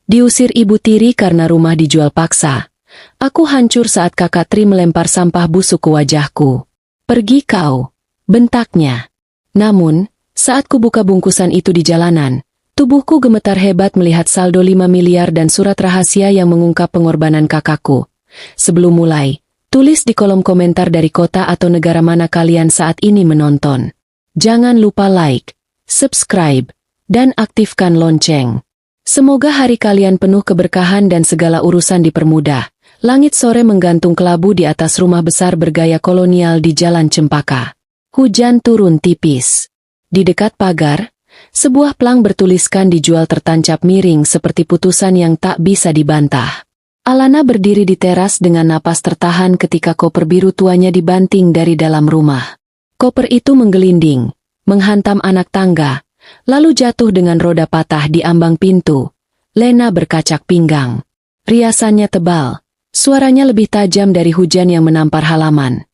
Diusir ibu tiri karena rumah dijual paksa. Aku hancur saat kakak Tri melempar sampah busuk ke wajahku. Pergi kau, bentaknya. Namun, saat ku buka bungkusan itu di jalanan, tubuhku gemetar hebat melihat saldo 5 miliar dan surat rahasia yang mengungkap pengorbanan kakakku. Sebelum mulai, tulis di kolom komentar dari kota atau negara mana kalian saat ini menonton. Jangan lupa like, subscribe, dan aktifkan lonceng. Semoga hari kalian penuh keberkahan dan segala urusan dipermudah. Langit sore menggantung kelabu di atas rumah besar bergaya kolonial di Jalan Cempaka. Hujan turun tipis. Di dekat pagar, sebuah plang bertuliskan dijual tertancap miring seperti putusan yang tak bisa dibantah. Alana berdiri di teras dengan napas tertahan ketika koper biru tuanya dibanting dari dalam rumah. Koper itu menggelinding, menghantam anak tangga, lalu jatuh dengan roda patah di ambang pintu. Lena berkacak pinggang. Riasannya tebal, suaranya lebih tajam dari hujan yang menampar halaman.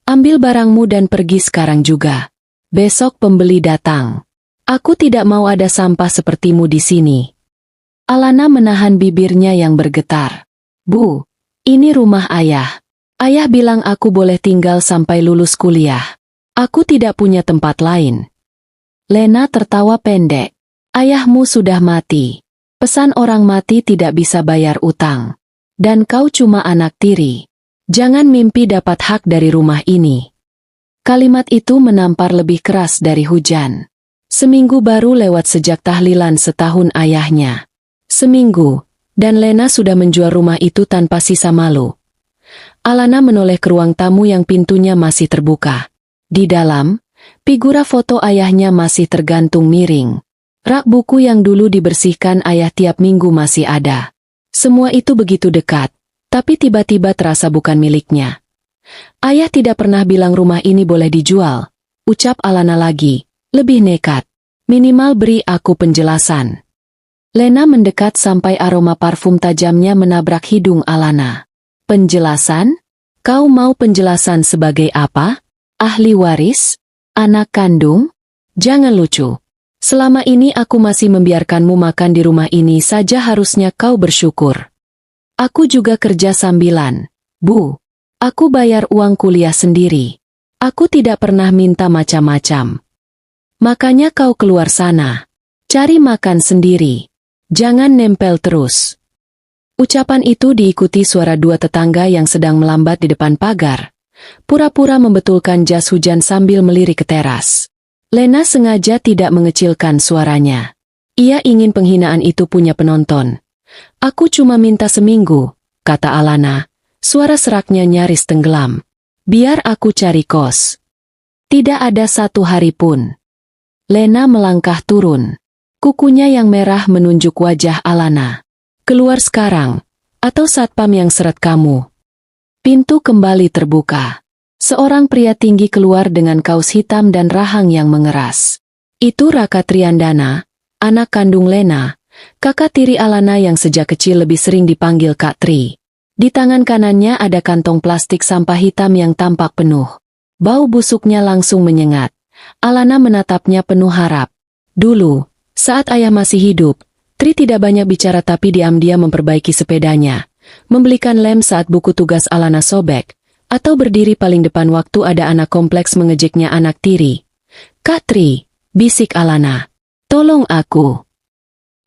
Ambil barangmu dan pergi sekarang juga. Besok pembeli datang. Aku tidak mau ada sampah sepertimu di sini. Alana menahan bibirnya yang bergetar. Bu, ini rumah ayah. Ayah bilang aku boleh tinggal sampai lulus kuliah. Aku tidak punya tempat lain. Lena tertawa pendek. Ayahmu sudah mati. Pesan orang mati tidak bisa bayar utang. Dan kau cuma anak tiri. Jangan mimpi dapat hak dari rumah ini. Kalimat itu menampar lebih keras dari hujan. Seminggu baru lewat sejak tahlilan setahun ayahnya. Seminggu, dan Lena sudah menjual rumah itu tanpa sisa malu. Alana menoleh ke ruang tamu yang pintunya masih terbuka. Di dalam, figura foto ayahnya masih tergantung miring. Rak buku yang dulu dibersihkan ayah tiap minggu masih ada. Semua itu begitu dekat, tapi tiba-tiba terasa bukan miliknya. Ayah tidak pernah bilang rumah ini boleh dijual, ucap Alana lagi, lebih nekat. Minimal beri aku penjelasan. Lena mendekat sampai aroma parfum tajamnya menabrak hidung Alana. Penjelasan? Kau mau penjelasan sebagai apa? Ahli waris? Anak kandung? Jangan lucu. Selama ini aku masih membiarkanmu makan di rumah ini saja, harusnya kau bersyukur. Aku juga kerja sambilan. Bu, aku bayar uang kuliah sendiri. Aku tidak pernah minta macam-macam. Makanya kau keluar sana. Cari makan sendiri. Jangan nempel terus. Ucapan itu diikuti suara dua tetangga yang sedang melambat di depan pagar. Pura-pura membetulkan jas hujan sambil melirik ke teras. Lena sengaja tidak mengecilkan suaranya. Ia ingin penghinaan itu punya penonton. Aku cuma minta seminggu, kata Alana. Suara seraknya nyaris tenggelam. Biar aku cari kos. Tidak ada satu hari pun. Lena melangkah turun. Kukunya yang merah menunjuk wajah Alana. Keluar sekarang, atau satpam yang seret kamu. Pintu kembali terbuka. Seorang pria tinggi keluar dengan kaos hitam dan rahang yang mengeras. Itu Raka Triandana, anak kandung Lena, kakak tiri Alana yang sejak kecil lebih sering dipanggil Kak Tri. Di tangan kanannya ada kantong plastik sampah hitam yang tampak penuh. Bau busuknya langsung menyengat. Alana menatapnya penuh harap. Dulu, saat ayah masih hidup, Tri tidak banyak bicara tapi diam-diam memperbaiki sepedanya, membelikan lem saat buku tugas Alana sobek, atau berdiri paling depan waktu ada anak kompleks mengejeknya anak tiri. Kak Tri, bisik Alana. Tolong aku.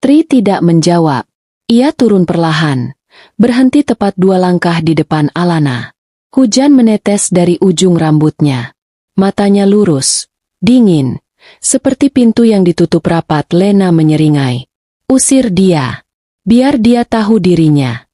Tri tidak menjawab. Ia turun perlahan, berhenti tepat 2 langkah di depan Alana. Hujan menetes dari ujung rambutnya. Matanya lurus, dingin, seperti pintu yang ditutup rapat. Lena menyeringai. Usir dia. Biar dia tahu dirinya.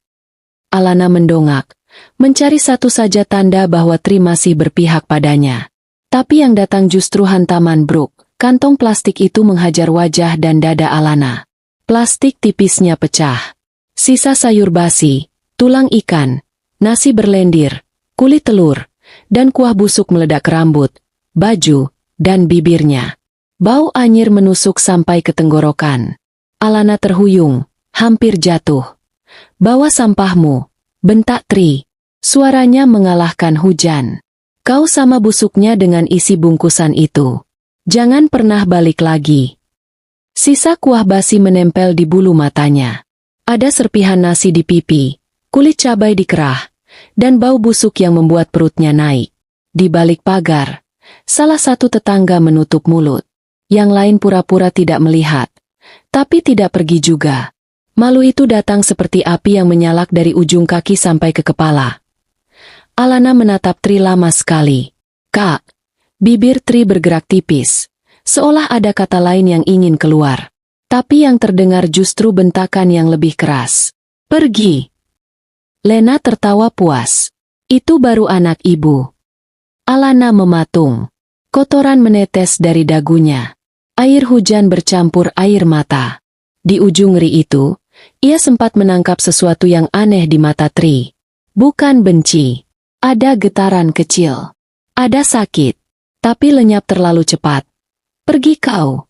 Alana mendongak, mencari satu saja tanda bahwa Tri masih berpihak padanya. Tapi yang datang justru hantaman bruk. Kantong plastik itu menghajar wajah dan dada Alana. Plastik tipisnya pecah. Sisa sayur basi, tulang ikan, nasi berlendir, kulit telur, dan kuah busuk meledak ke rambut, baju, dan bibirnya. Bau anyir menusuk sampai ke tenggorokan. Alana terhuyung, hampir jatuh. Bawa sampahmu, bentak Tri. Suaranya mengalahkan hujan. Kau sama busuknya dengan isi bungkusan itu. Jangan pernah balik lagi. Sisa kuah basi menempel di bulu matanya. Ada serpihan nasi di pipi, kulit cabai di kerah, dan bau busuk yang membuat perutnya naik. Di balik pagar, salah satu tetangga menutup mulut. Yang lain pura-pura tidak melihat, tapi tidak pergi juga. Malu itu datang seperti api yang menyalak dari ujung kaki sampai ke kepala. Alana menatap Tri lama sekali. "Kak." Bibir Tri bergerak tipis, seolah ada kata lain yang ingin keluar. Tapi yang terdengar justru bentakan yang lebih keras. "Pergi." Lena tertawa puas. "Itu baru anak ibu." Alana mematung. Kotoran menetes dari dagunya. Air hujan bercampur air mata. Di ujung ri itu, ia sempat menangkap sesuatu yang aneh di mata Tri. Bukan benci. Ada getaran kecil. Ada sakit. Tapi lenyap terlalu cepat. "Pergi kau."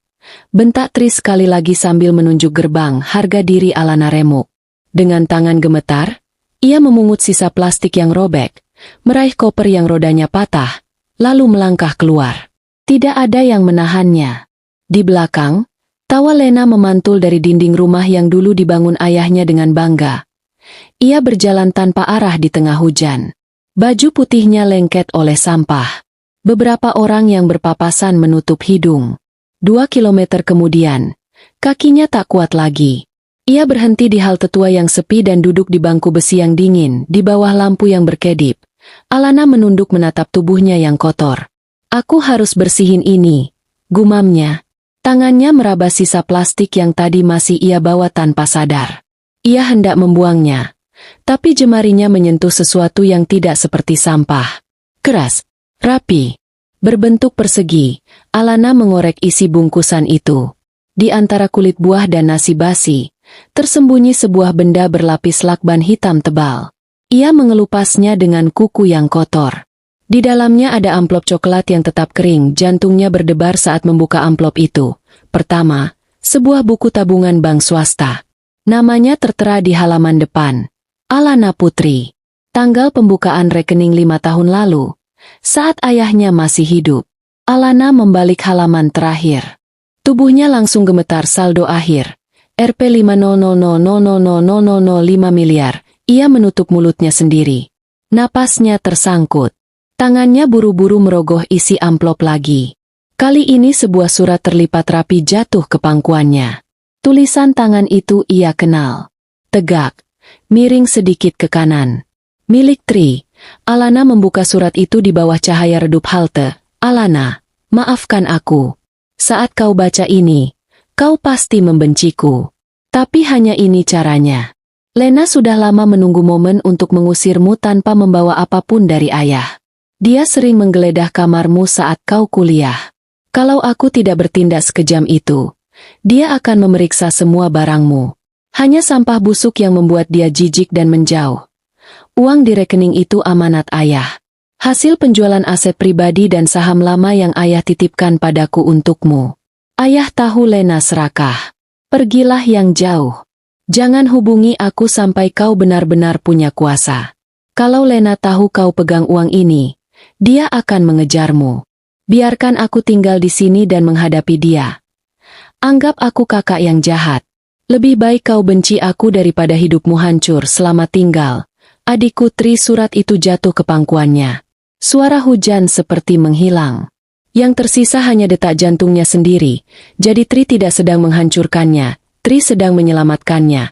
Bentak Tri sekali lagi sambil menunjuk gerbang harga diri Alana remuk. Dengan tangan gemetar, ia memungut sisa plastik yang robek, meraih koper yang rodanya patah, lalu melangkah keluar. Tidak ada yang menahannya. Di belakang, tawa Lena memantul dari dinding rumah yang dulu dibangun ayahnya dengan bangga. Ia berjalan tanpa arah di tengah hujan. Baju putihnya lengket oleh sampah. Beberapa orang yang berpapasan menutup hidung. 2 kilometer kemudian, kakinya tak kuat lagi. Ia berhenti di halte tua yang sepi dan duduk di bangku besi yang dingin di bawah lampu yang berkedip. Alana menunduk menatap tubuhnya yang kotor. "Aku harus bersihin ini," gumamnya. Tangannya meraba sisa plastik yang tadi masih ia bawa tanpa sadar. Ia hendak membuangnya, tapi jemarinya menyentuh sesuatu yang tidak seperti sampah. Keras, rapi, berbentuk persegi. Alana mengorek isi bungkusan itu. Di antara kulit buah dan nasi basi, tersembunyi sebuah benda berlapis lakban hitam tebal. Ia mengelupasnya dengan kuku yang kotor. Di dalamnya ada amplop coklat yang tetap kering, jantungnya berdebar saat membuka amplop itu. Pertama, sebuah buku tabungan bank swasta. Namanya tertera di halaman depan. Alana Putri. Tanggal pembukaan rekening 5 tahun lalu, saat ayahnya masih hidup. Alana membalik halaman terakhir. Tubuhnya langsung gemetar saldo akhir. Rp 500000005 miliar. Ia menutup mulutnya sendiri. Napasnya tersangkut. Tangannya buru-buru merogoh isi amplop lagi. Kali ini sebuah surat terlipat rapi jatuh ke pangkuannya. Tulisan tangan itu ia kenal. Tegak, miring sedikit ke kanan. Milik Tri. Alana membuka surat itu di bawah cahaya redup halte. "Alana, maafkan aku. Saat kau baca ini, kau pasti membenciku. Tapi hanya ini caranya. Lena sudah lama menunggu momen untuk mengusirmu tanpa membawa apapun dari ayah. Dia sering menggeledah kamarmu saat kau kuliah. Kalau aku tidak bertindak sekejam itu, dia akan memeriksa semua barangmu. Hanya sampah busuk yang membuat dia jijik dan menjauh. Uang di rekening itu amanat ayah. Hasil penjualan aset pribadi dan saham lama yang ayah titipkan padaku untukmu. Ayah tahu Lena serakah. Pergilah yang jauh. Jangan hubungi aku sampai kau benar-benar punya kuasa. Kalau Lena tahu kau pegang uang ini, dia akan mengejarmu. Biarkan aku tinggal di sini dan menghadapi dia. Anggap aku kakak yang jahat. Lebih baik kau benci aku daripada hidupmu hancur selamat tinggal." Adikku Tri. Surat itu jatuh ke pangkuannya. Suara hujan seperti menghilang. Yang tersisa hanya detak jantungnya sendiri. Jadi Tri tidak sedang menghancurkannya, Tri sedang menyelamatkannya.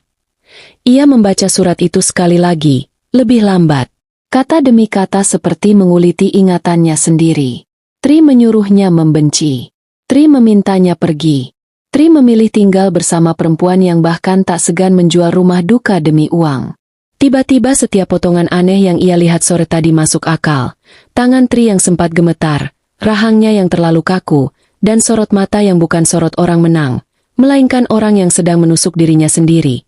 Ia membaca surat itu sekali lagi, lebih lambat. Kata demi kata seperti menguliti ingatannya sendiri. Tri menyuruhnya membenci. Tri memintanya pergi. Tri memilih tinggal bersama perempuan yang bahkan tak segan menjual rumah duka demi uang. Tiba-tiba setiap potongan aneh yang ia lihat sore tadi masuk akal. Tangan Tri yang sempat gemetar, rahangnya yang terlalu kaku, dan sorot mata yang bukan sorot orang menang, melainkan orang yang sedang menusuk dirinya sendiri.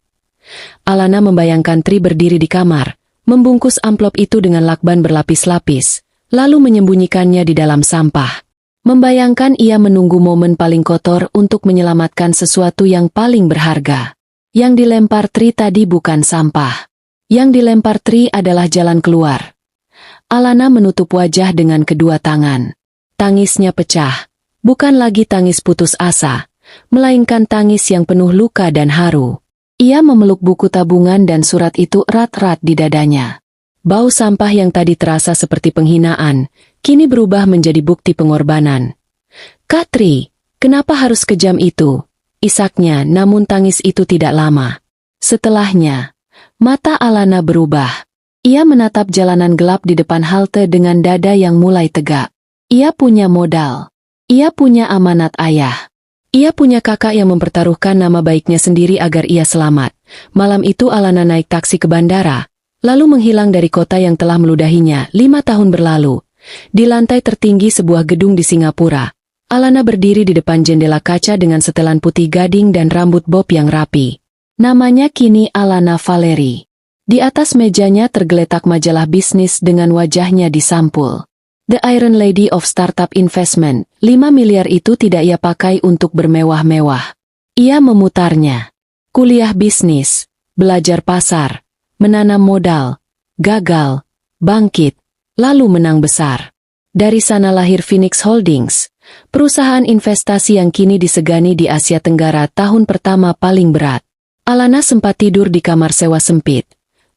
Alana membayangkan Tri berdiri di kamar, membungkus amplop itu dengan lakban berlapis-lapis, lalu menyembunyikannya di dalam sampah. Membayangkan ia menunggu momen paling kotor untuk menyelamatkan sesuatu yang paling berharga. Yang dilempar Tri tadi bukan sampah. Yang dilempar Tri adalah jalan keluar. Alana menutup wajah dengan kedua tangan. Tangisnya pecah. Bukan lagi tangis putus asa, melainkan tangis yang penuh luka dan haru. Ia memeluk buku tabungan dan surat itu erat-erat di dadanya. Bau sampah yang tadi terasa seperti penghinaan, kini berubah menjadi bukti pengorbanan. "Kak Tri, kenapa harus kejam itu?" isaknya, namun tangis itu tidak lama. Setelahnya, mata Alana berubah. Ia menatap jalanan gelap di depan halte dengan dada yang mulai tegak. Ia punya modal. Ia punya amanat ayah. Ia punya kakak yang mempertaruhkan nama baiknya sendiri agar ia selamat. Malam itu Alana naik taksi ke bandara, lalu menghilang dari kota yang telah meludahinya 5 tahun berlalu. Di lantai tertinggi sebuah gedung di Singapura, Alana berdiri di depan jendela kaca dengan setelan putih gading dan rambut bob yang rapi. Namanya kini Alana Valeri. Di atas mejanya tergeletak majalah bisnis dengan wajahnya disampul. The Iron Lady of Startup Investment, 5 miliar itu tidak ia pakai untuk bermewah-mewah. Ia memutarnya. Kuliah bisnis, belajar pasar, menanam modal, gagal, bangkit, lalu menang besar. Dari sana lahir Phoenix Holdings, perusahaan investasi yang kini disegani di Asia Tenggara tahun pertama paling berat. Alana sempat tidur di kamar sewa sempit,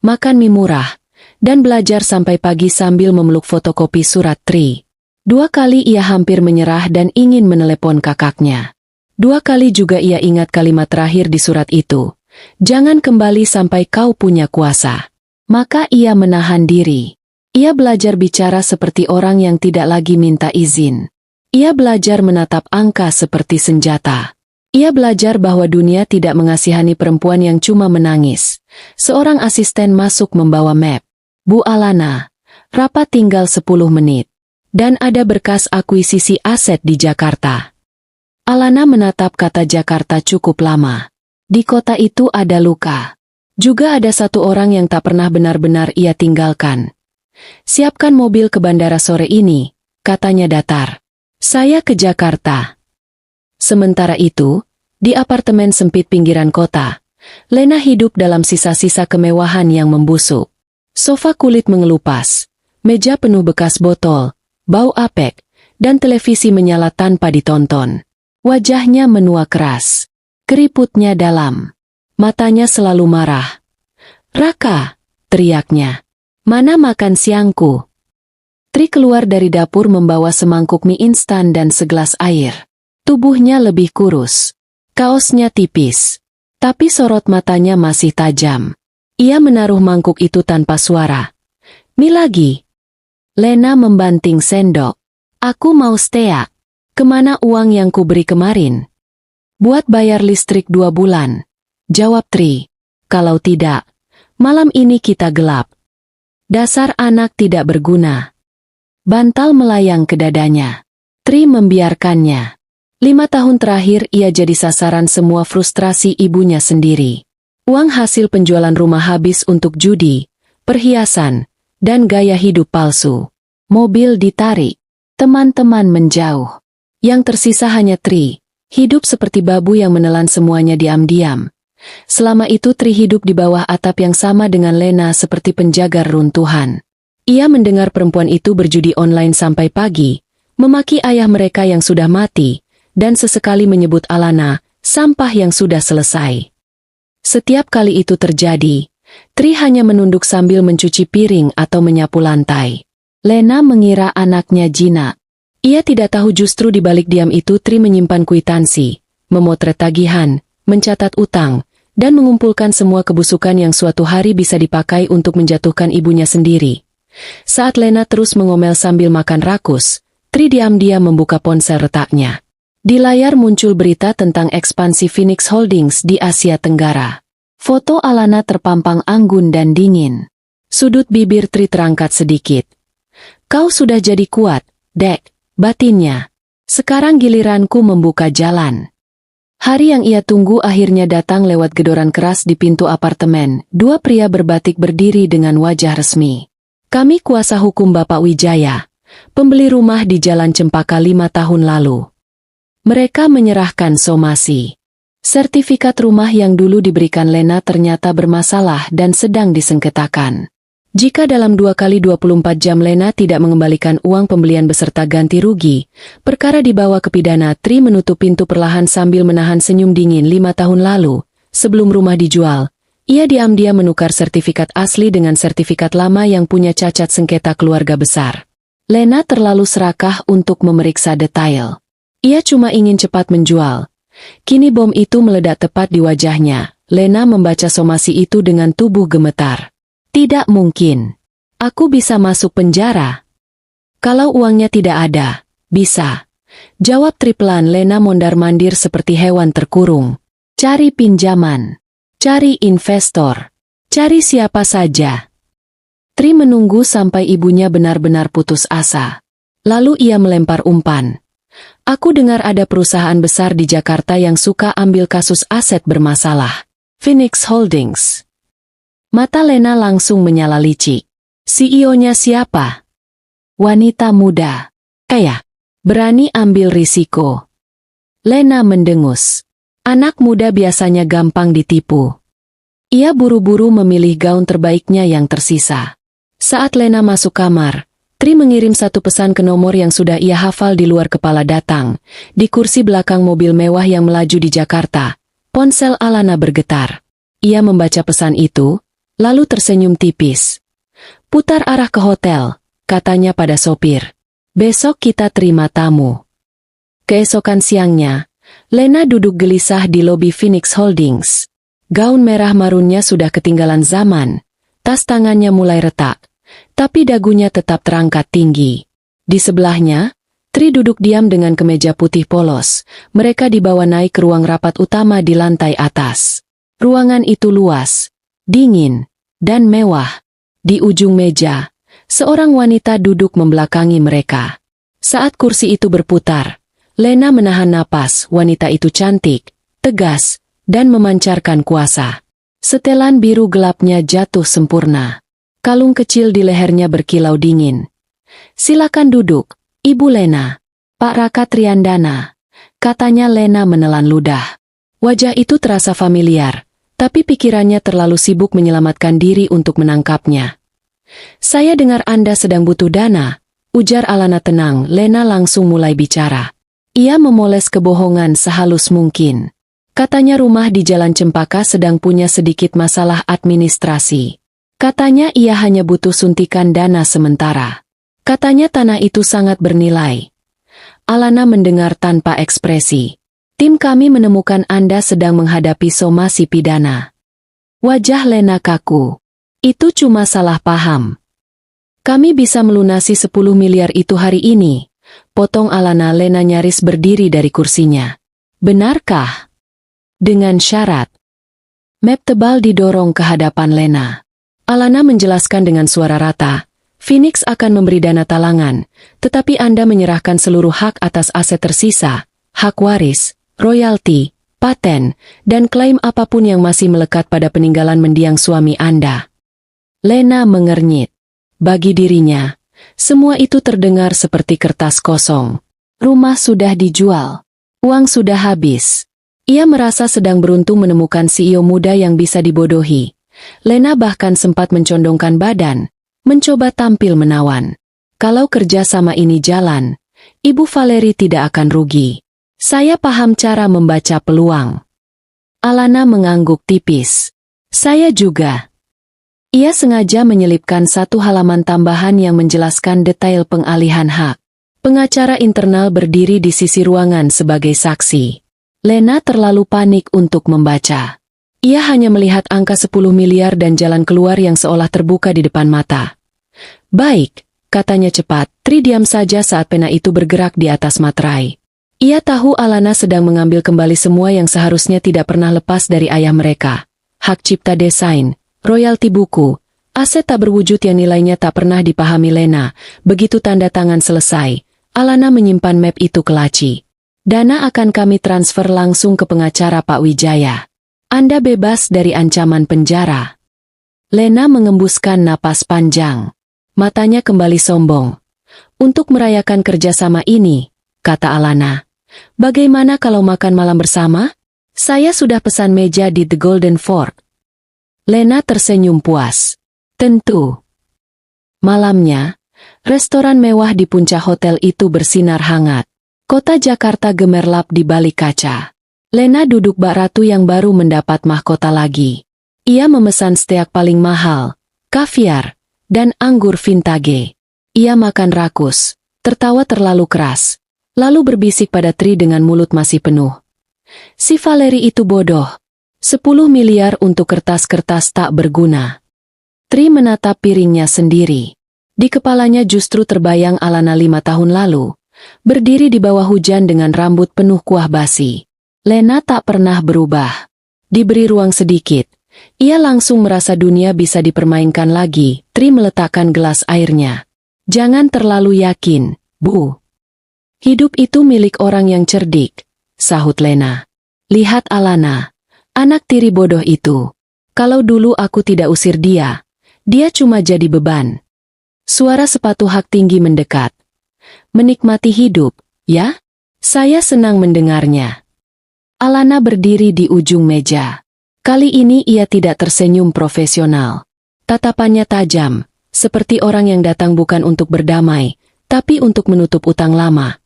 makan mie murah, dan belajar sampai pagi sambil memeluk fotokopi surat Tri. 2 kali ia hampir menyerah dan ingin menelepon kakaknya. 2 kali juga ia ingat kalimat terakhir di surat itu, "Jangan kembali sampai kau punya kuasa." Maka ia menahan diri. Ia belajar bicara seperti orang yang tidak lagi minta izin. Ia belajar menatap angka seperti senjata. Ia belajar bahwa dunia tidak mengasihani perempuan yang cuma menangis. Seorang asisten masuk membawa map. "Bu Alana, rapat tinggal 10 menit. Dan ada berkas akuisisi aset di Jakarta." Alana menatap kata Jakarta cukup lama. Di kota itu ada luka. Juga ada satu orang yang tak pernah benar-benar ia tinggalkan. "Siapkan mobil ke bandara sore ini," katanya datar. "Saya ke Jakarta." Sementara itu, di apartemen sempit pinggiran kota, Lena hidup dalam sisa-sisa kemewahan yang membusuk. Sofa kulit mengelupas, meja penuh bekas botol, bau apek, dan televisi menyala tanpa ditonton. Wajahnya menua keras, keriputnya dalam, matanya selalu marah. "Raka," teriaknya, "mana makan siangku?" Tri keluar dari dapur membawa semangkuk mie instan dan segelas air. Tubuhnya lebih kurus. Kaosnya tipis. Tapi sorot matanya masih tajam. Ia menaruh mangkuk itu tanpa suara. "Mie lagi?" Lena membanting sendok. "Aku mau steak." "Kemana uang yang kuberi kemarin?" "Buat bayar listrik 2 bulan. Jawab Tri. "Kalau tidak, malam ini kita gelap." Dasar anak tidak berguna. Bantal melayang ke dadanya. Tri membiarkannya. 5 tahun terakhir ia jadi sasaran semua frustrasi ibunya sendiri. Uang hasil penjualan rumah habis untuk judi, perhiasan, dan gaya hidup palsu. Mobil ditarik. Teman-teman menjauh. Yang tersisa hanya Tri, hidup seperti babu yang menelan semuanya diam-diam. Selama itu Tri hidup di bawah atap yang sama dengan Lena seperti penjaga reruntuhan. Ia mendengar perempuan itu berjudi online sampai pagi, memaki ayah mereka yang sudah mati, dan sesekali menyebut Alana, sampah yang sudah selesai. Setiap kali itu terjadi, Tri hanya menunduk sambil mencuci piring atau menyapu lantai. Lena mengira anaknya jinak. Ia tidak tahu justru di balik diam itu Tri menyimpan kwitansi, memotret tagihan, mencatat utang, dan mengumpulkan semua kebusukan yang suatu hari bisa dipakai untuk menjatuhkan ibunya sendiri. Saat Lena terus mengomel sambil makan rakus, Tri diam-diam membuka ponsel retaknya. Di layar muncul berita tentang ekspansi Phoenix Holdings di Asia Tenggara. Foto Alana terpampang anggun dan dingin. Sudut bibir Tri terangkat sedikit. "Kau sudah jadi kuat, Dek," batinnya. "Sekarang giliranku membuka jalan." Hari yang ia tunggu akhirnya datang lewat gedoran keras di pintu apartemen. 2 pria berbatik berdiri dengan wajah resmi. "Kami kuasa hukum Bapak Wijaya, pembeli rumah di Jalan Cempaka 5 tahun lalu." Mereka menyerahkan somasi. Sertifikat rumah yang dulu diberikan Lena ternyata bermasalah dan sedang disengketakan. Jika dalam 2 kali 24 jam Lena tidak mengembalikan uang pembelian beserta ganti rugi, perkara dibawa ke pidana. Tri menutup pintu perlahan sambil menahan senyum dingin. 5 tahun lalu, Sebelum rumah dijual, ia diam-diam menukar sertifikat asli dengan sertifikat lama yang punya cacat sengketa keluarga besar. Lena terlalu serakah untuk memeriksa detail. Ia cuma ingin cepat menjual. Kini bom itu meledak tepat di wajahnya. Lena membaca somasi itu dengan tubuh gemetar. Tidak mungkin. Aku bisa masuk penjara. Kalau uangnya tidak ada, bisa. Jawab Triplan. Lena mondar-mandir seperti hewan terkurung. Cari pinjaman. Cari investor. Cari siapa saja. Tri menunggu sampai ibunya benar-benar putus asa. Lalu ia melempar umpan. Aku dengar ada perusahaan besar di Jakarta yang suka ambil kasus aset bermasalah. Phoenix Holdings. Mata Lena langsung menyala licik. CEO-nya siapa? Wanita muda. Kaya. Berani ambil risiko. Lena mendengus. Anak muda biasanya gampang ditipu. Ia buru-buru memilih gaun terbaiknya yang tersisa. Saat Lena masuk kamar, Tri mengirim satu pesan ke nomor yang sudah ia hafal di luar kepala datang. Di kursi belakang mobil mewah yang melaju di Jakarta, ponsel Alana bergetar. Ia membaca pesan itu, lalu tersenyum tipis. Putar arah ke hotel, katanya pada sopir. Besok kita terima tamu. Keesokan siangnya, Lena duduk gelisah di lobi Phoenix Holdings. Gaun merah marunnya sudah ketinggalan zaman, tas tangannya mulai retak, tapi dagunya tetap terangkat tinggi. Di sebelahnya, Tri duduk diam dengan kemeja putih polos. Mereka dibawa naik ke ruang rapat utama di lantai atas. Ruangan itu luas, dingin, dan mewah. Di ujung meja, seorang wanita duduk membelakangi mereka. Saat kursi itu berputar, Lena menahan napas. Wanita itu cantik, tegas, dan memancarkan kuasa. Setelan biru gelapnya jatuh sempurna. Kalung kecil di lehernya berkilau dingin. Silakan duduk, Ibu Lena. Pak Raka Triandana, katanya Lena menelan ludah. Wajah itu terasa familiar, tapi pikirannya terlalu sibuk menyelamatkan diri untuk menangkapnya. Saya dengar Anda sedang butuh dana, ujar Alana tenang. Lena langsung mulai bicara. Ia memoles kebohongan sehalus mungkin. Katanya rumah di Jalan Cempaka sedang punya sedikit masalah administrasi. Katanya ia hanya butuh suntikan dana sementara. Katanya tanah itu sangat bernilai. Alana mendengar tanpa ekspresi. Tim kami menemukan Anda sedang menghadapi somasi pidana. Wajah Lena kaku. Itu cuma salah paham. Kami bisa melunasi 10 miliar itu hari ini. Potong Alana. Lena nyaris berdiri dari kursinya. Benarkah? Dengan syarat. Map tebal didorong ke hadapan Lena. Alana menjelaskan dengan suara rata. Phoenix akan memberi dana talangan, tetapi Anda menyerahkan seluruh hak atas aset tersisa, hak waris, royalti, paten, dan klaim apapun yang masih melekat pada peninggalan mendiang suami Anda. Lena mengernyit. Bagi dirinya, semua itu terdengar seperti kertas kosong. Rumah sudah dijual. Uang sudah habis. Ia merasa sedang beruntung menemukan CEO muda yang bisa dibodohi. Lena bahkan sempat mencondongkan badan, mencoba tampil menawan. Kalau kerja sama ini jalan, Ibu Valeri tidak akan rugi. Saya paham cara membaca peluang. Alana mengangguk tipis. Saya juga. Ia sengaja menyelipkan satu halaman tambahan yang menjelaskan detail pengalihan hak. Pengacara internal berdiri di sisi ruangan sebagai saksi. Lena terlalu panik untuk membaca. Ia hanya melihat angka 10 miliar dan jalan keluar yang seolah terbuka di depan mata. Baik, katanya cepat. Tri diam saja saat pena itu bergerak di atas materai. Ia tahu Alana sedang mengambil kembali semua yang seharusnya tidak pernah lepas dari ayah mereka. Hak cipta desain, royalti buku, aset tak berwujud yang nilainya tak pernah dipahami Lena. Begitu tanda tangan selesai, Alana menyimpan map itu ke laci. Dana akan kami transfer langsung ke pengacara Pak Wijaya. Anda bebas dari ancaman penjara. Lena mengembuskan napas panjang. Matanya kembali sombong. Untuk merayakan kerjasama ini, kata Alana. Bagaimana kalau makan malam bersama? Saya sudah pesan meja di The Golden Fork. Lena tersenyum puas. Tentu. Malamnya, restoran mewah di puncak hotel itu bersinar hangat. Kota Jakarta gemerlap di balik kaca. Lena duduk bak ratu yang baru mendapat mahkota lagi. Ia memesan steak paling mahal, kaviar, dan anggur vintage. Ia makan rakus, tertawa terlalu keras, lalu berbisik pada Tri dengan mulut masih penuh. Si Valeri itu bodoh. 10 miliar untuk kertas-kertas tak berguna. Tri menatap piringnya sendiri. Di kepalanya justru terbayang Alana 5 tahun lalu, berdiri di bawah hujan dengan rambut penuh kuah basi. Lena tak pernah berubah. Diberi ruang sedikit, ia langsung merasa dunia bisa dipermainkan lagi. Tri meletakkan gelas airnya. Jangan terlalu yakin, Bu. Hidup itu milik orang yang cerdik, sahut Lena. Lihat Alana, anak tiri bodoh itu. Kalau dulu aku tidak usir dia, dia cuma jadi beban. Suara sepatu hak tinggi mendekat. Menikmati hidup, ya? Saya senang mendengarnya. Alana berdiri di ujung meja. Kali ini ia tidak tersenyum profesional. Tatapannya tajam, seperti orang yang datang bukan untuk berdamai, tapi untuk menutup utang lama.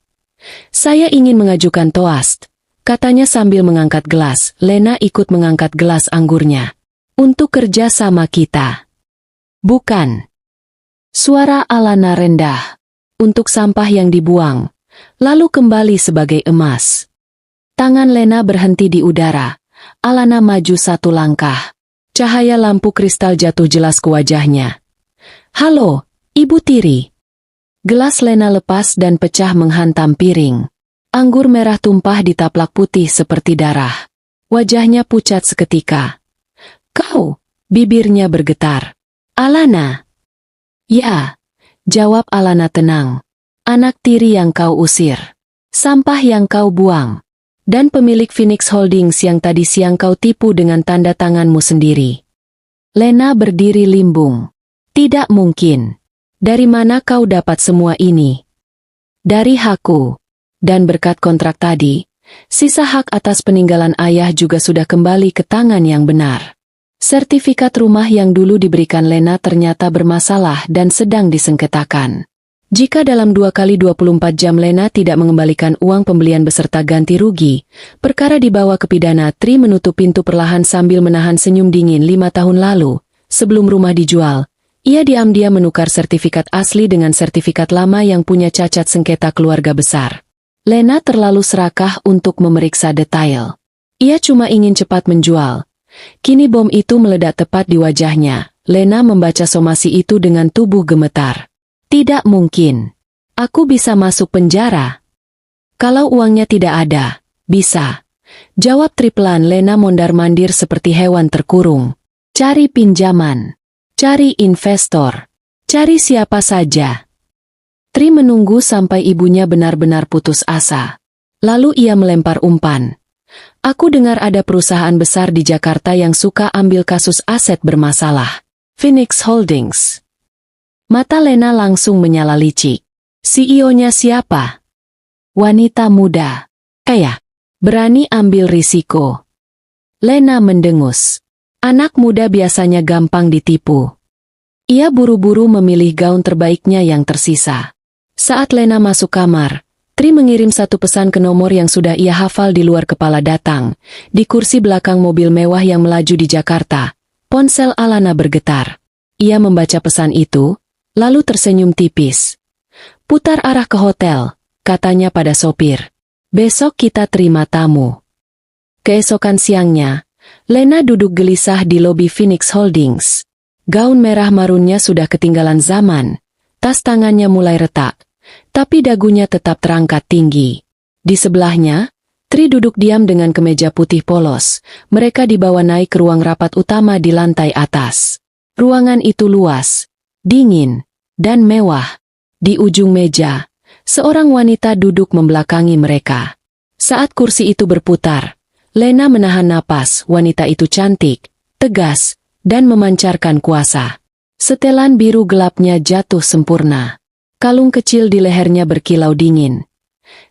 Saya ingin mengajukan toast, katanya sambil mengangkat gelas. Lena ikut mengangkat gelas anggurnya. Untuk kerja sama kita. Bukan. Suara Alana rendah. Untuk sampah yang dibuang, lalu kembali sebagai emas. Tangan Lena berhenti di udara. Alana maju 1 langkah. Cahaya lampu kristal jatuh jelas ke wajahnya. Halo, Ibu Tiri. Gelas Lena lepas dan pecah menghantam piring. Anggur merah tumpah di taplak putih seperti darah. Wajahnya pucat seketika. Kau, bibirnya bergetar. Alana. Ya, jawab Alana tenang. Anak tiri yang kau usir. Sampah yang kau buang. Dan pemilik Phoenix Holdings yang tadi siang kau tipu dengan tanda tanganmu sendiri. Lena berdiri limbung. Tidak mungkin. Dari mana kau dapat semua ini? Dari hakku. Dan berkat kontrak tadi, sisa hak atas peninggalan ayah juga sudah kembali ke tangan yang benar. Sertifikat rumah yang dulu diberikan Lena ternyata bermasalah dan sedang disengketakan. Jika dalam 2 kali 24 jam Lena tidak mengembalikan uang pembelian beserta ganti rugi, perkara dibawa ke pidana. Tri menutup pintu perlahan sambil menahan senyum dingin. 5 tahun lalu, sebelum rumah dijual, ia diam-diam menukar sertifikat asli dengan sertifikat lama yang punya cacat sengketa keluarga besar. Lena terlalu serakah untuk memeriksa detail. Ia cuma ingin cepat menjual. Kini bom itu meledak tepat di wajahnya. Lena membaca somasi itu dengan tubuh gemetar. Tidak mungkin. Aku bisa masuk penjara. Kalau uangnya tidak ada, bisa. Jawab Tri pelan. Lena mondar-mandir seperti hewan terkurung. Cari pinjaman. Cari investor. Cari siapa saja. Tri menunggu sampai ibunya benar-benar putus asa. Lalu ia melempar umpan. Aku dengar ada perusahaan besar di Jakarta yang suka ambil kasus aset bermasalah. Phoenix Holdings. Mata Lena langsung menyala licik. CEO-nya siapa? Wanita muda. Kaya. Berani ambil risiko. Lena mendengus. Anak muda biasanya gampang ditipu. Ia buru-buru memilih gaun terbaiknya yang tersisa. Saat Lena masuk kamar, Tri mengirim 1 pesan ke nomor yang sudah ia hafal di luar kepala. Datang. Di kursi belakang mobil mewah yang melaju di Jakarta, ponsel Alana bergetar. Ia membaca pesan itu, lalu tersenyum tipis. Putar arah ke hotel, katanya pada sopir. Besok kita terima tamu. Keesokan siangnya, Lena duduk gelisah di lobi Phoenix Holdings. Gaun merah marunnya sudah ketinggalan zaman, tas tangannya mulai retak, tapi dagunya tetap terangkat tinggi. Di sebelahnya, Tri duduk diam dengan kemeja putih polos. Mereka dibawa naik ke ruang rapat utama di lantai atas. Ruangan itu luas, dingin, dan mewah. Di ujung meja, seorang wanita duduk membelakangi mereka. Saat kursi itu berputar, Lena menahan napas. Wanita itu cantik, tegas, dan memancarkan kuasa. Setelan biru gelapnya jatuh sempurna. Kalung kecil di lehernya berkilau dingin.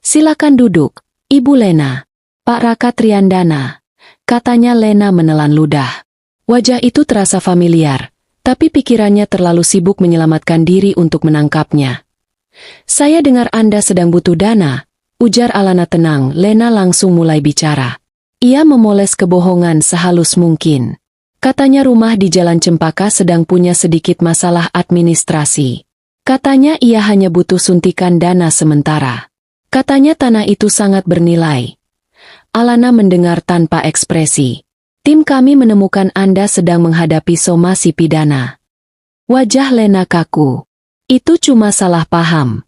Silakan duduk, Ibu Lena. Pak Raka Triandana, katanya. Lena menelan ludah. Wajah itu terasa familiar, tapi pikirannya terlalu sibuk menyelamatkan diri untuk menangkapnya. Saya dengar Anda sedang butuh dana, ujar Alana tenang. Lena langsung mulai bicara. Ia memoles kebohongan sehalus mungkin. Katanya rumah di Jalan Cempaka sedang punya sedikit masalah administrasi. Katanya ia hanya butuh suntikan dana sementara. Katanya tanah itu sangat bernilai. Alana mendengar tanpa ekspresi. Tim kami menemukan Anda sedang menghadapi somasi pidana. Wajah Lena kaku. Itu cuma salah paham.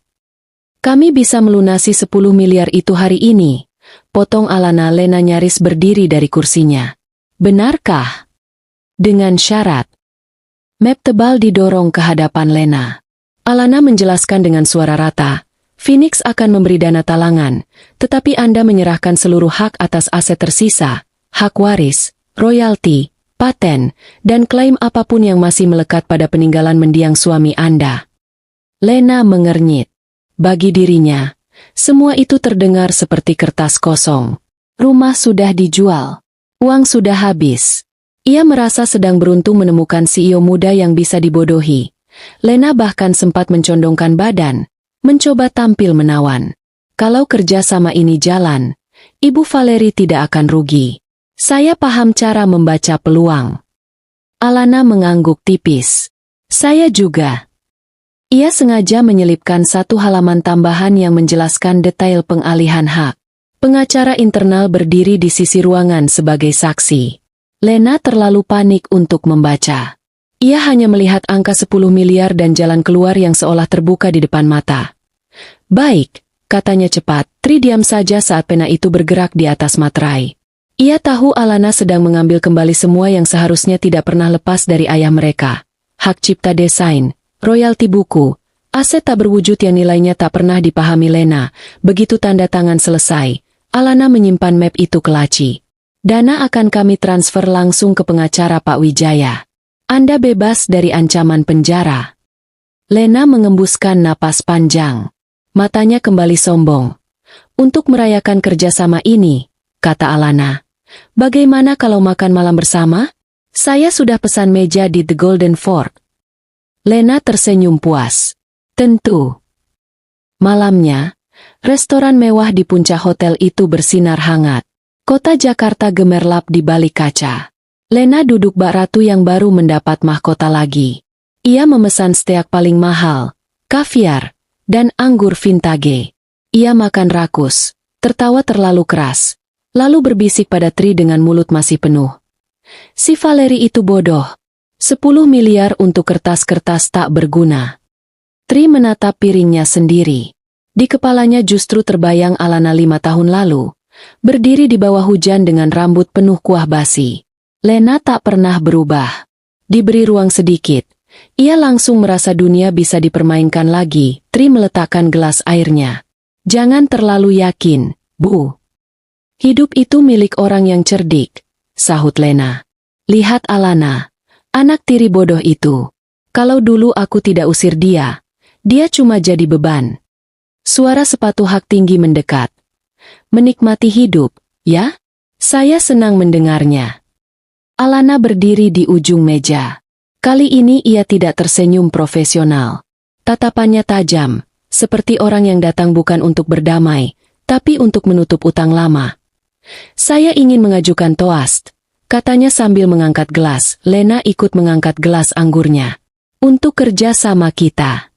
Kami bisa melunasi 10 miliar itu hari ini. Potong Alana. Lena nyaris berdiri dari kursinya. Benarkah? Dengan syarat. Map tebal didorong ke hadapan Lena. Alana menjelaskan dengan suara rata. Phoenix akan memberi dana talangan, tetapi Anda menyerahkan seluruh hak atas aset tersisa, hak waris, royalti, paten, dan klaim apapun yang masih melekat pada peninggalan mendiang suami Anda. Lena mengernyit. Bagi dirinya, semua itu terdengar seperti kertas kosong. Rumah sudah dijual. Uang sudah habis. Ia merasa sedang beruntung menemukan CEO muda yang bisa dibodohi. Lena bahkan sempat mencondongkan badan, mencoba tampil menawan. Kalau kerjasama ini jalan, Ibu Valeri tidak akan rugi. Saya paham cara membaca peluang. Alana mengangguk tipis. Saya juga. Ia sengaja menyelipkan satu halaman tambahan yang menjelaskan detail pengalihan hak. Pengacara internal berdiri di sisi ruangan sebagai saksi. Lena terlalu panik untuk membaca. Ia hanya melihat angka 10 miliar dan jalan keluar yang seolah terbuka di depan mata. Baik, katanya cepat. Tri diam saja saat pena itu bergerak di atas materai. Ia tahu Alana sedang mengambil kembali semua yang seharusnya tidak pernah lepas dari ayah mereka. Hak cipta desain, royalti buku, aset tak berwujud yang nilainya tak pernah dipahami Lena. Begitu tanda tangan selesai, Alana menyimpan map itu ke laci. Dana akan kami transfer langsung ke pengacara Pak Wijaya. Anda bebas dari ancaman penjara. Lena mengembuskan napas panjang. Matanya kembali sombong. Untuk merayakan kerjasama ini, kata Alana. Bagaimana kalau makan malam bersama? Saya sudah pesan meja di The Golden Fork. Lena tersenyum puas. Tentu. Malamnya, restoran mewah di puncak hotel itu bersinar hangat. Kota Jakarta gemerlap di balik kaca. Lena duduk bak ratu yang baru mendapat mahkota lagi. Ia memesan steak paling mahal, kaviar, dan anggur vintage. Ia makan rakus, tertawa terlalu keras. Lalu berbisik pada Tri dengan mulut masih penuh. Si Valeri itu bodoh. 10 miliar untuk kertas-kertas tak berguna. Tri menatap piringnya sendiri. Di kepalanya justru terbayang Alana 5 tahun lalu. Berdiri di bawah hujan dengan rambut penuh kuah basi. Lena tak pernah berubah. Diberi ruang sedikit. Ia langsung merasa dunia bisa dipermainkan lagi. Tri meletakkan gelas airnya. Jangan terlalu yakin, Bu. Hidup itu milik orang yang cerdik, sahut Lena. Lihat Alana, anak tiri bodoh itu. Kalau dulu aku tidak usir dia, dia cuma jadi beban. Suara sepatu hak tinggi mendekat. Menikmati hidup, ya? Saya senang mendengarnya. Alana berdiri di ujung meja. Kali ini ia tidak tersenyum profesional. Tatapannya tajam, seperti orang yang datang bukan untuk berdamai, tapi untuk menutup utang lama. Saya ingin mengajukan toast, katanya sambil mengangkat gelas. Lena ikut mengangkat gelas anggurnya. Untuk kerja sama kita.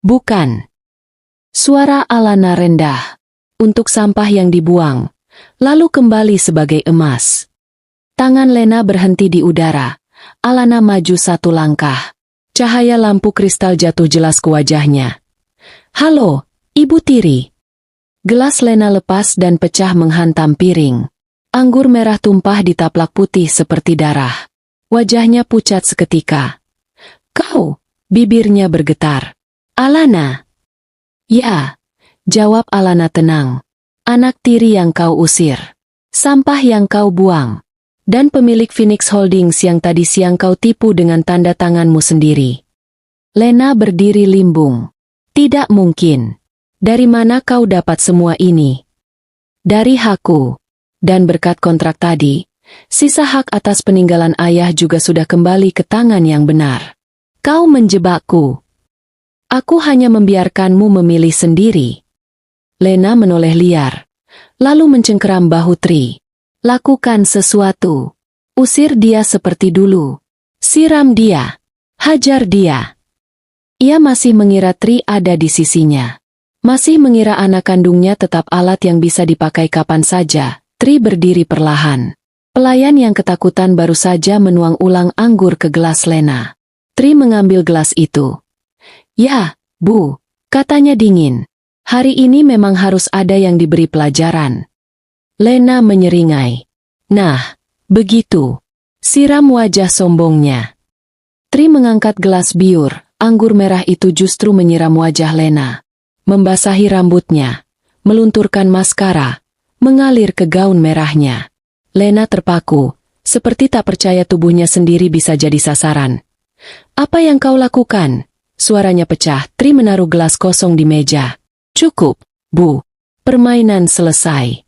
Bukan. Suara Alana rendah. Untuk sampah yang dibuang, lalu kembali sebagai emas. Tangan Lena berhenti di udara. Alana maju satu langkah. Cahaya lampu kristal jatuh jelas ke wajahnya. Halo, Ibu Tiri. Gelas Lena lepas dan pecah menghantam piring. Anggur merah tumpah di taplak putih seperti darah. Wajahnya pucat seketika. Kau, bibirnya bergetar. Alana. Ya, jawab Alana tenang. Anak tiri yang kau usir. Sampah yang kau buang. Dan pemilik Phoenix Holdings yang tadi siang kau tipu dengan tanda tanganmu sendiri. Lena berdiri limbung. Tidak mungkin. Dari mana kau dapat semua ini? Dari hakku. Dan berkat kontrak tadi, sisa hak atas peninggalan ayah juga sudah kembali ke tangan yang benar. Kau menjebakku. Aku hanya membiarkanmu memilih sendiri. Lena menoleh liar, lalu mencengkeram bahu Tri. Lakukan sesuatu. Usir dia seperti dulu. Siram dia. Hajar dia. Ia masih mengira Tri ada di sisinya. Masih mengira anak kandungnya tetap alat yang bisa dipakai kapan saja. Tri berdiri perlahan. Pelayan yang ketakutan baru saja menuang ulang anggur ke gelas Lena. Tri mengambil gelas itu. "Ya, Bu," katanya dingin. "Hari ini memang harus ada yang diberi pelajaran." Lena menyeringai. "Nah, begitu." Siram wajah sombongnya. Tri mengangkat gelas biur, anggur merah itu justru menyiram wajah Lena. Membasahi rambutnya, melunturkan maskara, mengalir ke gaun merahnya. Lena terpaku, seperti tak percaya tubuhnya sendiri bisa jadi sasaran. "Apa yang kau lakukan?" Suaranya pecah. Tri menaruh gelas kosong di meja. "Cukup, Bu. Permainan selesai."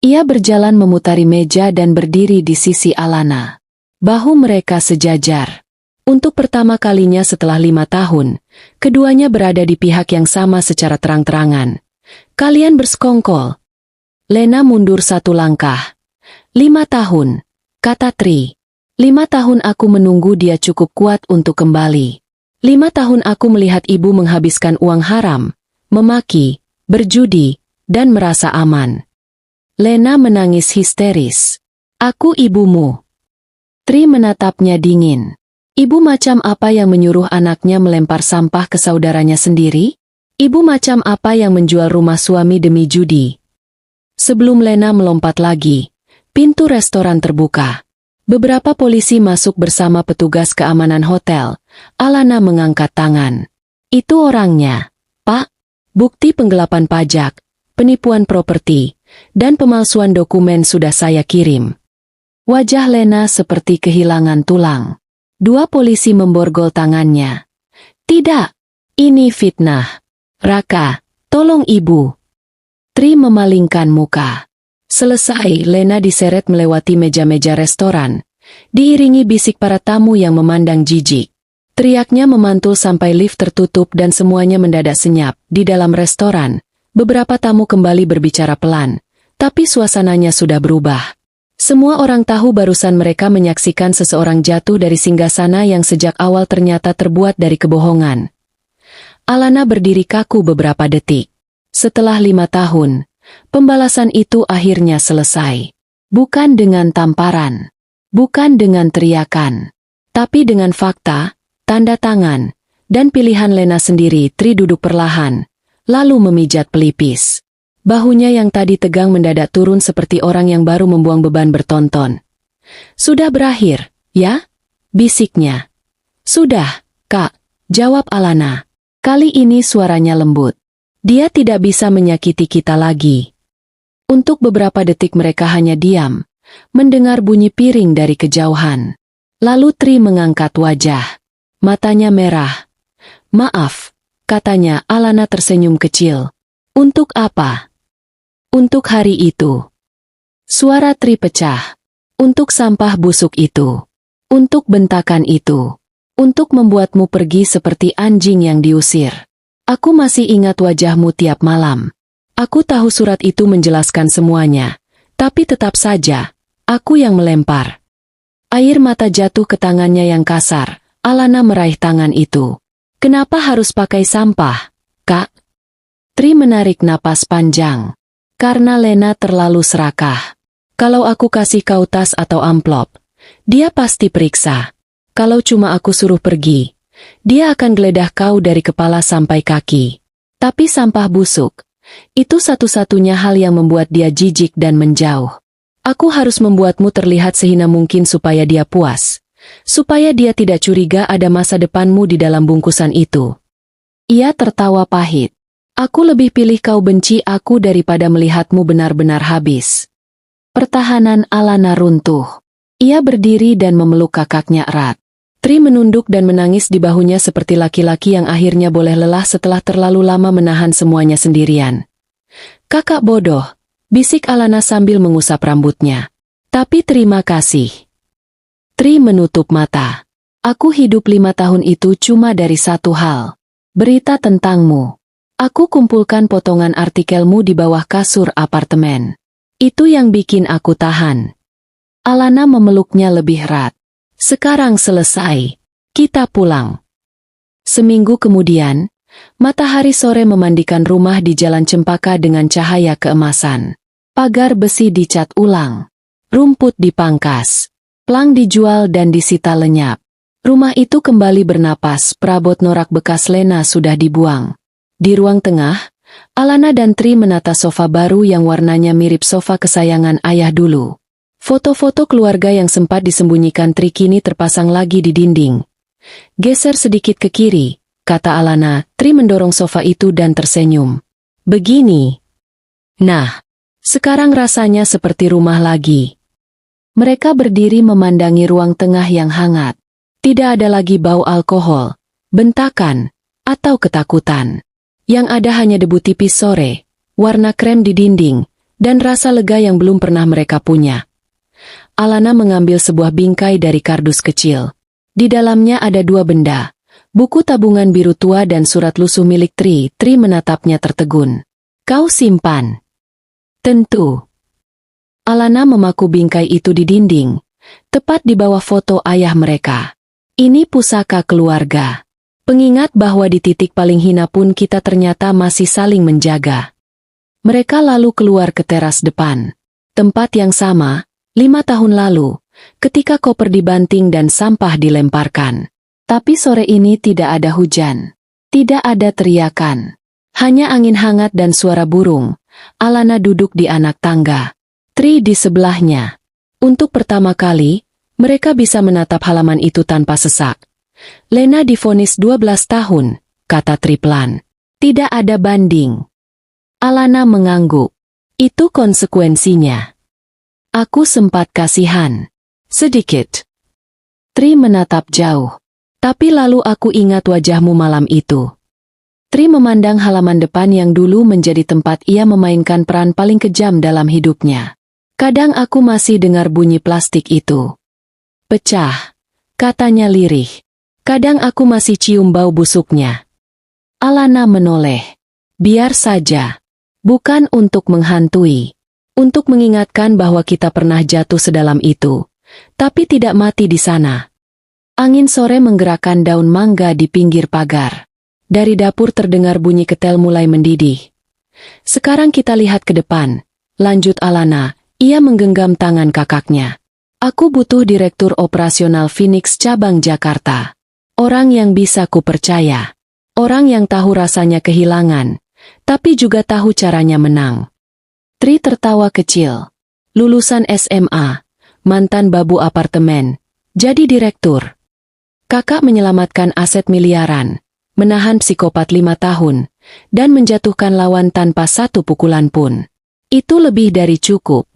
Ia berjalan memutari meja dan berdiri di sisi Alana. Bahu mereka sejajar. Untuk pertama kalinya setelah 5 tahun, keduanya berada di pihak yang sama secara terang-terangan. "Kalian bersekongkol." Lena mundur 1 langkah. 5 tahun, kata Tri. 5 tahun aku menunggu dia cukup kuat untuk kembali. 5 tahun aku melihat ibu menghabiskan uang haram, memaki, berjudi, dan merasa aman. Lena menangis histeris. "Aku ibumu." Tri menatapnya dingin. Ibu macam apa yang menyuruh anaknya melempar sampah ke saudaranya sendiri? Ibu macam apa yang menjual rumah suami demi judi? Sebelum Lena melompat lagi, pintu restoran terbuka. Beberapa polisi masuk bersama petugas keamanan hotel. Alana mengangkat tangan. "Itu orangnya, Pak. Bukti penggelapan pajak, penipuan properti, dan pemalsuan dokumen sudah saya kirim." Wajah Lena seperti kehilangan tulang. 2 polisi memborgol tangannya. "Tidak, ini fitnah. Raka, tolong ibu." Tri memalingkan muka. Selesai, Lena diseret melewati meja-meja restoran, diiringi bisik para tamu yang memandang jijik. Teriaknya memantul sampai lift tertutup dan semuanya mendadak senyap. Di dalam restoran, beberapa tamu kembali berbicara pelan, tapi suasananya sudah berubah. Semua orang tahu barusan mereka menyaksikan seseorang jatuh dari singgasana yang sejak awal ternyata terbuat dari kebohongan. Alana berdiri kaku beberapa detik. Setelah 5 tahun, pembalasan itu akhirnya selesai. Bukan dengan tamparan, bukan dengan teriakan, tapi dengan fakta, tanda tangan, dan pilihan Lena sendiri. Tri duduk perlahan, lalu memijat pelipis. Bahunya yang tadi tegang mendadak turun seperti orang yang baru membuang beban bertonton. "Sudah berakhir, ya?" bisiknya. "Sudah, Kak," jawab Alana. Kali ini suaranya lembut. "Dia tidak bisa menyakiti kita lagi." Untuk beberapa detik mereka hanya diam, mendengar bunyi piring dari kejauhan. Lalu Tri mengangkat wajah. Matanya merah. "Maaf," katanya. Alana tersenyum kecil. "Untuk apa?" "Untuk hari itu." Suara Tri pecah. "Untuk sampah busuk itu. Untuk bentakan itu. Untuk membuatmu pergi seperti anjing yang diusir. Aku masih ingat wajahmu tiap malam. Aku tahu surat itu menjelaskan semuanya. Tapi tetap saja, aku yang melempar." Air mata jatuh ke tangannya yang kasar. Alana meraih tangan itu. "Kenapa harus pakai sampah, Kak?" Tri menarik napas panjang. "Karena Lena terlalu serakah. Kalau aku kasih kau tas atau amplop, dia pasti periksa. Kalau cuma aku suruh pergi, dia akan geledah kau dari kepala sampai kaki. Tapi sampah busuk, itu satu-satunya hal yang membuat dia jijik dan menjauh. Aku harus membuatmu terlihat sehina mungkin supaya dia puas. Supaya dia tidak curiga ada masa depanmu di dalam bungkusan itu." Ia tertawa pahit. "Aku lebih pilih kau benci aku daripada melihatmu benar-benar habis." Pertahanan Alana runtuh. Ia berdiri dan memeluk kakaknya erat. Tri menunduk dan menangis di bahunya seperti laki-laki yang akhirnya boleh lelah setelah terlalu lama menahan semuanya sendirian. "Kakak bodoh," bisik Alana sambil mengusap rambutnya. "Tapi terima kasih." Tri menutup mata. "Aku hidup 5 tahun itu cuma dari satu hal. Berita tentangmu. Aku kumpulkan potongan artikelmu di bawah kasur apartemen. Itu yang bikin aku tahan. Alana memeluknya lebih erat. Sekarang selesai. Kita pulang. Seminggu kemudian, matahari sore memandikan rumah di Jalan Cempaka dengan cahaya keemasan. Pagar besi dicat ulang. Rumput dipangkas. Plang dijual dan disita lenyap. Rumah itu kembali bernapas, perabot norak bekas Lena sudah dibuang. Di ruang tengah, Alana dan Tri menata sofa baru yang warnanya mirip sofa kesayangan ayah dulu. Foto-foto keluarga yang sempat disembunyikan Tri kini terpasang lagi di dinding. Geser sedikit ke kiri, kata Alana. Tri mendorong sofa itu dan tersenyum. Begini. Nah, sekarang rasanya seperti rumah lagi. Mereka berdiri memandangi ruang tengah yang hangat. Tidak ada lagi bau alkohol, bentakan, atau ketakutan. Yang ada hanya debu tipis sore, warna krem di dinding, dan rasa lega yang belum pernah mereka punya. Alana mengambil sebuah bingkai dari kardus kecil. Di dalamnya ada dua benda, buku tabungan biru tua dan surat lusuh milik Tri. Tri menatapnya tertegun. Kau simpan? Tentu. Alana memaku bingkai itu di dinding, tepat di bawah foto ayah mereka. Ini pusaka keluarga. Pengingat bahwa di titik paling hina pun kita ternyata masih saling menjaga. Mereka lalu keluar ke teras depan. Tempat yang sama, 5 tahun lalu, ketika koper dibanting dan sampah dilemparkan. Tapi sore ini tidak ada hujan. Tidak ada teriakan. Hanya angin hangat dan suara burung. Alana duduk di anak tangga. Tri di sebelahnya. Untuk pertama kali, mereka bisa menatap halaman itu tanpa sesak. Lena divonis 12 tahun, kata Tri pelan. Tidak ada banding. Alana mengangguk. Itu konsekuensinya. Aku sempat kasihan. Sedikit. Tri menatap jauh. Tapi lalu aku ingat wajahmu malam itu. Tri memandang halaman depan yang dulu menjadi tempat ia memainkan peran paling kejam dalam hidupnya. Kadang aku masih dengar bunyi plastik itu. Pecah, katanya lirih. Kadang aku masih cium bau busuknya. Alana menoleh. Biar saja. Bukan untuk menghantui. Untuk mengingatkan bahwa kita pernah jatuh sedalam itu. Tapi tidak mati di sana. Angin sore menggerakkan daun mangga di pinggir pagar. Dari dapur terdengar bunyi ketel mulai mendidih. Sekarang kita lihat ke depan. Lanjut Alana, ia menggenggam tangan kakaknya. Aku butuh direktur operasional Phoenix cabang Jakarta. Orang yang bisa kupercaya. Orang yang tahu rasanya kehilangan, tapi juga tahu caranya menang. Tri tertawa kecil. Lulusan SMA, mantan babu apartemen, jadi direktur. Kakak menyelamatkan aset miliaran, menahan psikopat 5 tahun, dan menjatuhkan lawan tanpa satu pukulan pun. Itu lebih dari cukup.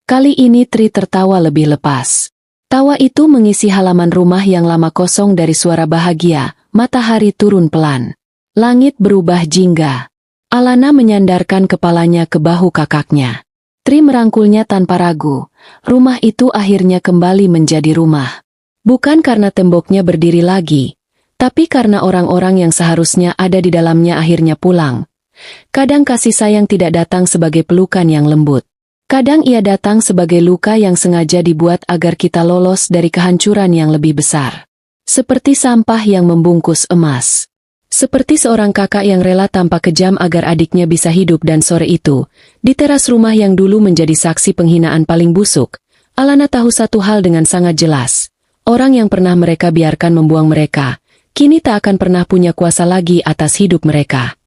Kali ini Tri tertawa lebih lepas. Tawa itu mengisi halaman rumah yang lama kosong dari suara bahagia. Matahari turun pelan. Langit berubah jingga. Alana menyandarkan kepalanya ke bahu kakaknya. Tri merangkulnya tanpa ragu. Rumah itu akhirnya kembali menjadi rumah. Bukan karena temboknya berdiri lagi, tapi karena orang-orang yang seharusnya ada di dalamnya akhirnya pulang. Kadang kasih sayang tidak datang sebagai pelukan yang lembut. Kadang ia datang sebagai luka yang sengaja dibuat agar kita lolos dari kehancuran yang lebih besar. Seperti sampah yang membungkus emas. Seperti seorang kakak yang rela tanpa kejam agar adiknya bisa hidup dan sore itu, di teras rumah yang dulu menjadi saksi penghinaan paling busuk, Alana tahu satu hal dengan sangat jelas. Orang yang pernah mereka biarkan membuang mereka, kini tak akan pernah punya kuasa lagi atas hidup mereka.